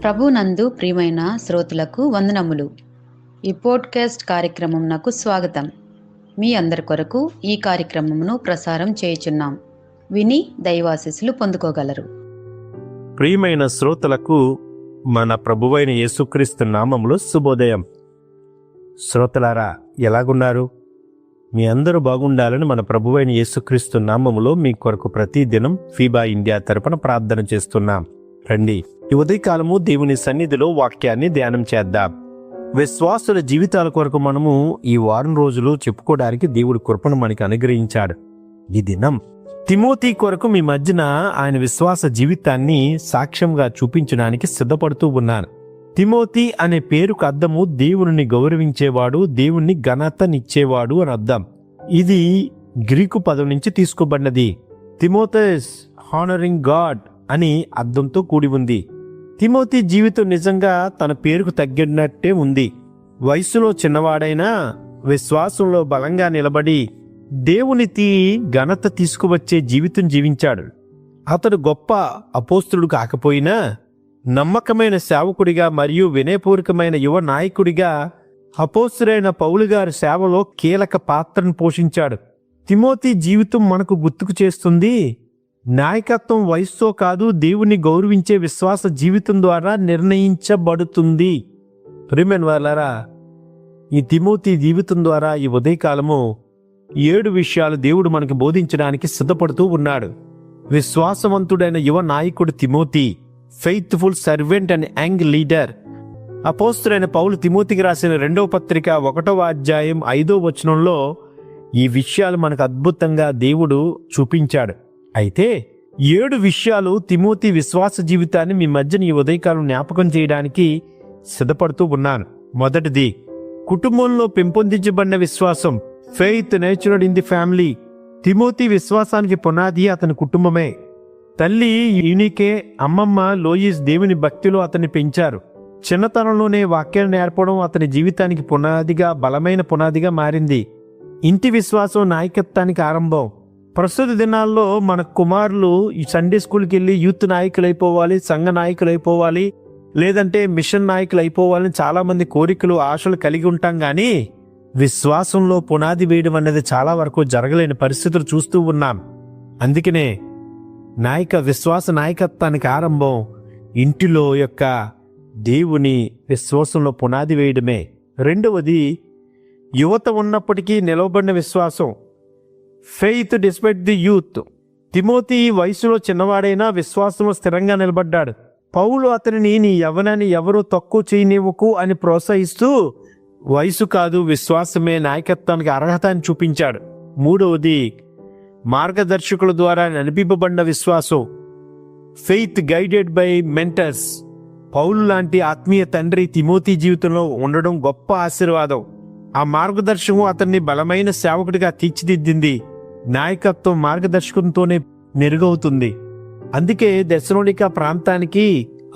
ప్రభునందు ప్రియమైన శ్రోతలకు వందనములు. ఈ పోడ్కాస్ట్ కార్యక్రమంనకు స్వాగతం. మీ అందరి కొరకు ఈ కార్యక్రమమును ప్రసారం చేయుచున్నాం. విని దైవాశీస్సులు పొందుకోగలరు. ప్రియమైన శ్రోతలకు మన ప్రభువైన యేసుక్రీస్తు నామములో శుభోదయం. శ్రోతలారా, ఎలాగున్నారు? మీ అందరూ బాగుండాలని మన ప్రభువైన యేసుక్రీస్తు నామములో మీ కొరకు ప్రతిదినం ఫీబా ఇండియా తరపున ప్రార్థన చేస్తున్నాం. రండి, ఈ ఉదయకాలము దేవుని సన్నిధిలో వాక్యాన్ని ధ్యానం చేద్దాం. విశ్వాసుల జీవితాల కొరకు మనము ఈ వారం రోజులు చెప్పుకోవడానికి దేవుడి కృపను మనకి అనుగ్రహించాడు. ఈ దినం తిమోతి కొరకు మీ మధ్యన ఆయన విశ్వాస జీవితాన్ని సాక్ష్యంగా చూపించడానికి సిద్ధపడుతూ ఉన్నాను. తిమోతి అనే పేరుకు అర్థము దేవుని గౌరవించేవాడు, దేవుణ్ణి ఘనతనిచ్చేవాడు అని అర్థం. ఇది గ్రీకు పదం నుంచి తీసుకోబడినది. తిమోథెస్ హానరింగ్ గాడ్ అని అర్థంతో కూడి ఉంది. తిమోతి జీవితం నిజంగా తన పేరుకు తగ్గినట్టే ఉంది. వయసులో చిన్నవాడైనా విశ్వాసంలో బలంగా నిలబడి దేవునికి ఘనత తీసుకువచ్చే జీవితం జీవించాడు. అతడు గొప్ప అపోస్తులుడు కాకపోయినా నమ్మకమైన సేవకుడిగా మరియు వినయపూర్వకమైన యువ నాయకుడిగా అపోస్తులైన పౌలు గారి సేవలో కీలక పాత్రను పోషించాడు. తిమోతి జీవితం మనకు గుర్తుకు చేస్తుంది, నాయకత్వం వయస్సుతో కాదు, దేవుని గౌరవించే విశ్వాస జీవితం ద్వారా నిర్ణయించబడుతుంది. ప్రియమైన వారలారా, ఈ తిమోతి జీవితం ద్వారా ఈ ఉదయకాలము 7 విషయాలు దేవుడు మనకు బోధించడానికి సిద్ధపడుతూ ఉన్నాడు. విశ్వాసవంతుడైన యువ నాయకుడు Timothy, faithful servant and young leader. అపోస్తులైన పౌలు తిమోతికి రాసిన 2వ పత్రిక 1వ అధ్యాయం 5వ వచనంలో ఈ విషయాలు మనకు అద్భుతంగా దేవుడు చూపించాడు. అయితే 7 విషయాలు తిమోతి విశ్వాస జీవితాన్ని మీ మధ్యన ఈ ఉదయకాలం జ్ఞాపకం చేయడానికి సిద్ధపడుతూ ఉన్నాను. మొదటిది, కుటుంబంలో పెంపొందించబడిన విశ్వాసం. Faith natural in the family. Timothy విశ్వాసానికి పునాది అతని కుటుంబమే. తల్లి యూనికే, అమ్మమ్మ లోయిస్ దేవుని భక్తిలో అతన్ని పెంచారు. చిన్నతనంలోనే వాక్యాన్ని నేర్పడం అతని జీవితానికి పునాదిగా, బలమైన పునాదిగా మారింది. ఇంటి విశ్వాసం నాయకత్వానికి ఆరంభం. ప్రస్తుత దినాల్లో మన కుమారులు ఈ సండే స్కూల్కి వెళ్ళి యూత్ నాయకులు అయిపోవాలి, సంఘ నాయకులు అయిపోవాలి, లేదంటే మిషన్ నాయకులు అయిపోవాలని చాలామంది కోరికలు, ఆశలు కలిగి ఉంటాం. కానీ విశ్వాసంలో పునాది వేయడం అనేది చాలా వరకు జరగలేని పరిస్థితులు చూస్తూ ఉన్నాం. అందుకనే విశ్వాస నాయకత్వానికి ఆరంభం ఇంటిలో యొక్క దేవుని విశ్వాసంలో పునాది వేయడమే. రెండవది, యువత ఉన్నప్పటికీ నిలవబడిన విశ్వాసం. Faith despite the youth. Timothy వయసులో చిన్నవాడైనా విశ్వాసంలో స్థిరంగా నిలబడ్డాడు. పౌలు అతనిని నీ యవ్వనాన్ని ఎవరూ తక్కువ చేయనివ్వకు అని ప్రోత్సహిస్తూ వయసు కాదు, విశ్వాసమే నాయకత్వానికి అర్హత అని చూపించాడు. మూడవది, మార్గదర్శకుల ద్వారా నడిపింపబడిన విశ్వాసం. Faith guided by mentors. Paul లాంటి ఆత్మీయ తండ్రి తిమోతి జీవితంలో ఉండడం గొప్ప ఆశీర్వాదం. ఆ మార్గదర్శకం అతన్ని బలమైన సేవకుడిగా తీర్చిదిద్దింది. నాయకత్వం మార్గదర్శకంతోనే మెరుగవుతుంది. అందుకే దెస్సలోనిక ప్రాంతానికి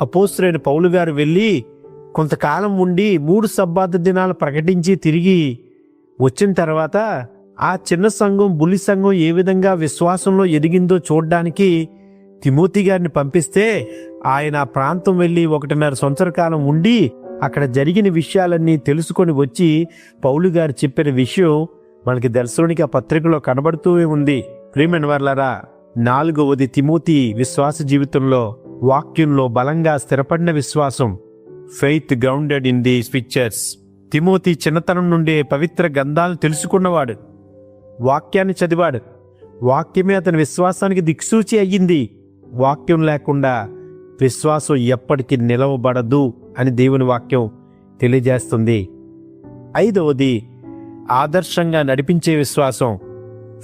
అపోస్తలుడైన పౌలు గారు వెళ్ళి కొంతకాలం ఉండి 3 సబ్బాతు దినాలు ప్రకటించి తిరిగి వచ్చిన తర్వాత ఆ చిన్న సంఘం, బుల్లి సంఘం ఏ విధంగా విశ్వాసంలో ఎదిగిందో చూడడానికి తిమోతి గారిని పంపిస్తే ఆయన ప్రాంతం వెళ్ళి 1.5 సంవత్సర కాలం ఉండి అక్కడ జరిగిన విషయాలన్నీ తెలుసుకొని వచ్చి పౌలు గారు చెప్పిన విషయం మనకి దెస్సలోనిక పత్రికలో కనబడుతూ ఉంది. ప్రియమైన వారలారా, 4వది, తిమోతి విశ్వాస జీవితంలో వాక్యంలో బలంగా స్థిరపడిన విశ్వాసం. Faith grounded in the scriptures. Timothy చిన్నతనం నుండే పవిత్ర గ్రంథాలు తెలుసుకున్నవాడు, వాక్యాన్ని చదివాడు. వాక్యమే అతని విశ్వాసానికి దిక్సూచి అయ్యింది. వాక్యం లేకుండా విశ్వాసం ఎప్పటికీ నిలవబడదు అని దేవుని వాక్యం తెలియజేస్తుంది. 5వది, ఆదర్శంగా నడిపించే విశ్వాసం.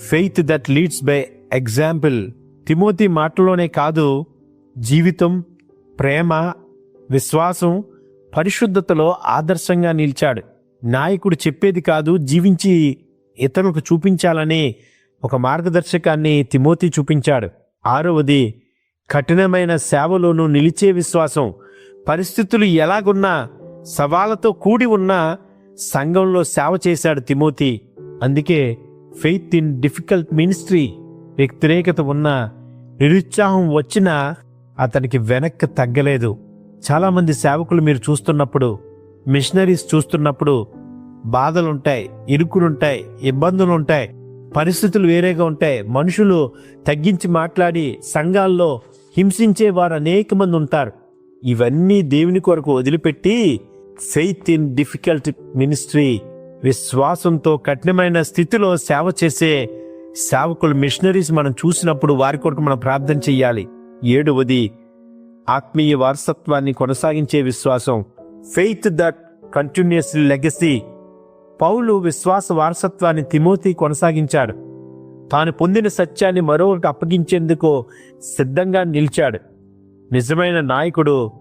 Faith that leads by example. Timothy మాటలోనే కాదు, జీవితం, ప్రేమ, విశ్వాసం, పరిశుద్ధతలో ఆదర్శంగా నిలిచాడు. నాయకుడు చెప్పేది కాదు, జీవించి ఇతరులకు చూపించాలనే ఒక మార్గదర్శకాన్ని తిమోతి చూపించాడు. 6వది, కఠినమైన సేవలోనూ నిలిచే విశ్వాసం. పరిస్థితులు ఎలాగున్నా, సవాళ్లతో కూడి ఉన్నా సంఘంలో సేవ చేశాడు తిమోతి. అందుకే ఫెయిత్ ఇన్ డిఫికల్ట్ మినిస్ట్రీ, వ్యతిరేకత ఉన్న, నిరుత్సాహం వచ్చినా అతనికి వెనక్కి తగ్గలేదు. చాలామంది సేవకులు మీరు చూస్తున్నప్పుడు, మిషనరీస్ చూస్తున్నప్పుడు బాధలుంటాయి, ఇరుకులుంటాయి, ఇబ్బందులుంటాయి, పరిస్థితులు వేరేగా ఉంటాయి. మనుషులు తగ్గించి మాట్లాడి సంఘాల్లో హింసించే వారు అనేక మంది ఉంటారు. ఇవన్నీ దేవుని కొరకు వదిలిపెట్టి ఫెయిత్ ఇన్ డిఫికల్ట్ మినిస్ట్రీ, విశ్వాసంతో కఠినమైన స్థితిలో సేవ చేసే సేవకులు, మిషనరీస్ మనం చూసినప్పుడు వారి కొరకు మనం ప్రార్థన చెయ్యాలి. 7వది, ఆత్మీయ వారసత్వాన్ని కొనసాగించే విశ్వాసం, ఫెయిత్ దట్ కంటిన్యూస్ లెగసీ. పౌలు విశ్వాస వారసత్వాన్ని తిమోతి కొనసాగించాడు. తాను పొందిన సత్యాన్ని మరొకరికి అప్పగించేందుకు సిద్ధంగా నిలిచాడు. నిజమైన నాయకుడు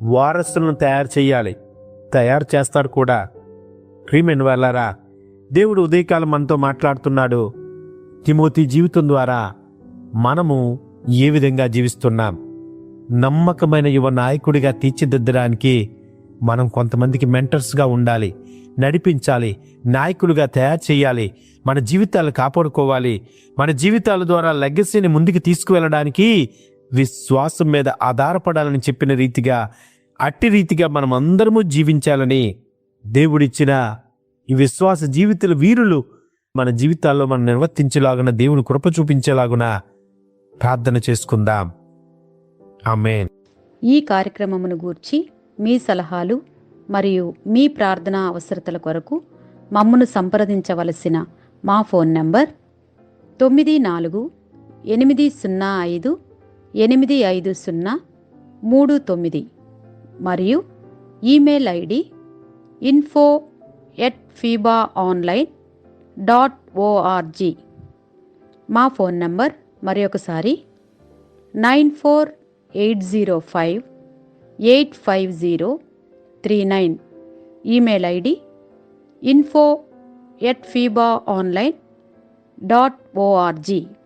వారసులను తయారు చేస్తాడు కూడా. ప్రియమైన వాళ్ళారా, దేవుడు ఉదయకాలం మనతో మాట్లాడుతున్నాడు. తిమోతి జీవితం ద్వారా మనము ఏ విధంగా జీవిస్తున్నాం? నమ్మకమైన యువ నాయకుడిగా తీర్చిదిద్దడానికి మనం కొంతమందికి మెంటర్స్గా ఉండాలి, నడిపించాలి, నాయకులుగా తయారు చేయాలి. మన జీవితాలు కాపాడుకోవాలి. మన జీవితాల ద్వారా లెగసీని ముందుకు తీసుకువెళ్ళడానికి విశ్వాసం మీద ఆధారపడాలని చెప్పిన రీతిగా, అట్టి రీతిగా మనం అందరము జీవించాలని దేవుడిచ్చిన ఈ విశ్వాస జీవితాల వీరులు మన జీవితాల్లో మనం నిర్వర్తించేలాగున, దేవుని కృప చూపించేలాగున ప్రార్థన చేసుకుందాం. ఆమేన్. ఈ కార్యక్రమమును గూర్చి మీ సలహాలు మరియు మీ ప్రార్థనా అవసరతల కొరకు మమ్మను సంప్రదించవలసిన మా ఫోన్ నంబర్ 9480585039 మరియు ఈమెయిల్ ఐడి info@fibaonline.org. మా ఫోన్ నంబర్ మరొకసారి 9480585039. Email ID info@fibaonline.org.